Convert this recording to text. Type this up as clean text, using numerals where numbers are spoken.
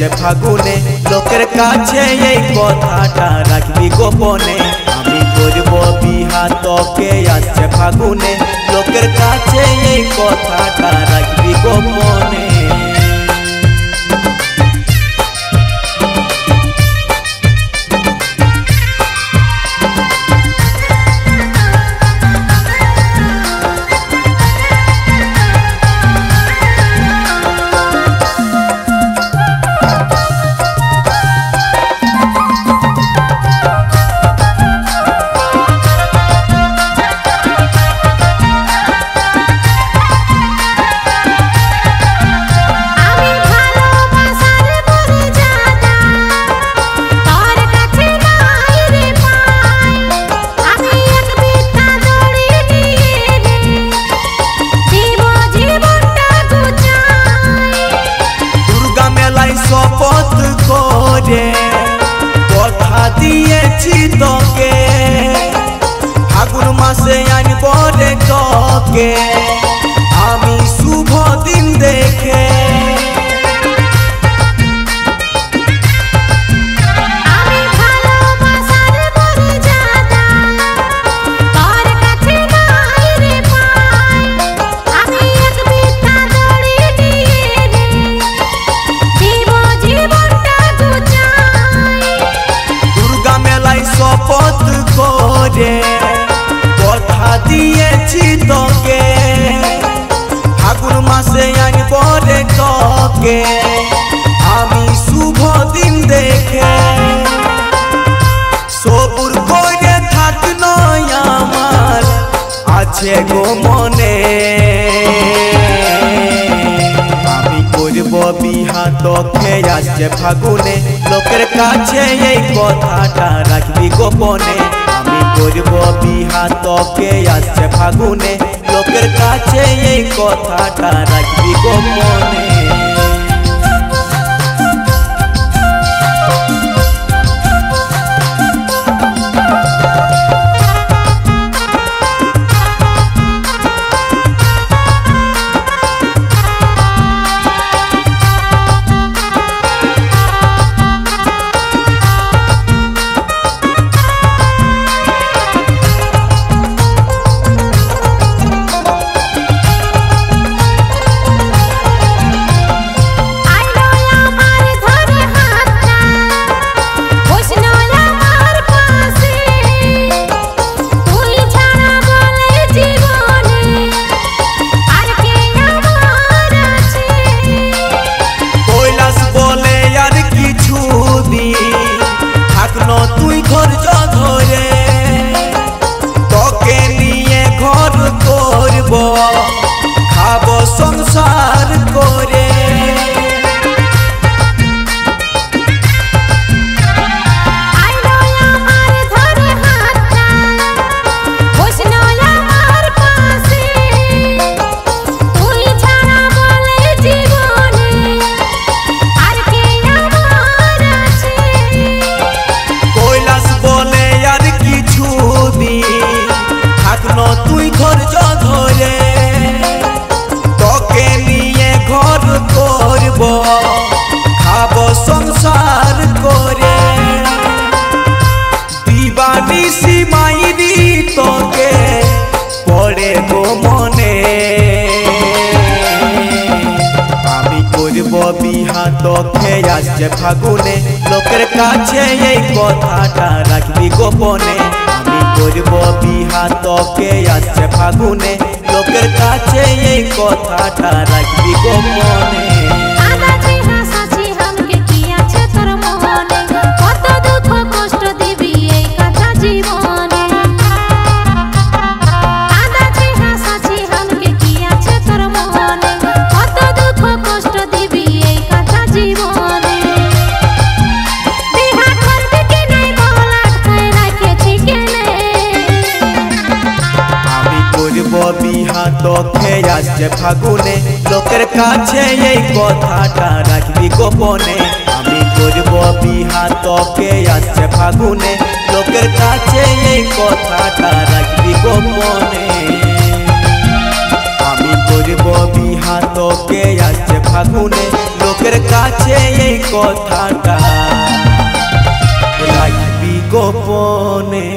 আসছে ফাগুনে লোকের কাছে এই কথাটা রাখবি গোপনে। আমি করব বিহা তোকে আসছে ফাগুনে লোকের কাছে এই কথাটা রাখবি গোপনে। কথা দিয়েছি তোকে ফাগুন মাসে আনব রে তোকে আমি শুভ দিন দেখে। কথা দিয়েছি তোকে ফাগুন মাসে আনব রে তোকে আমি শুভ দিন দেখে। সবুর করে থাক নয় আমার আছে গো মনে। আমি করব বিহা তোকে আসছে ফাগুনে লোকের কাছে এই কথাটা রাখবি গোপনে। আমি করব বিহা তোকে আসছে ফাগুনে লোকের কাছে এই কথাটা রাখবি গোপনে। তুই ধৈর্য ধরে তোকে নিয়ে ঘর করব খাবো সংসার করে। তুই ধৈর্য ধরে তোকে নিয়ে ঘর করব খাবো সংসার করে। দিবানিশি মাইরি তোকে পড়ে গো মনে। আমি করব বিহা তোকে আসছে ফাগুনে লোকের কাছে এই কথাটা রাখবি গোপনে। আমি করব বিহা তোকে আসছে ফাগুনে লোকের কাছে এই কথাটা রাখবি গোপনে। বিহা তোকে আসছে ফাগুনে লোকের কাছে এই কথাটা রাখবি গোপনে। আমি করব বিহা তোকে আসছে ফাগুনে লোকের কাছে এই কথাটা রাখবি গোপনে। আমি করব বিহা তোকে আসছে ফাগুনে। লোকের কাছে এই কথাটা রাখবি গোপনে।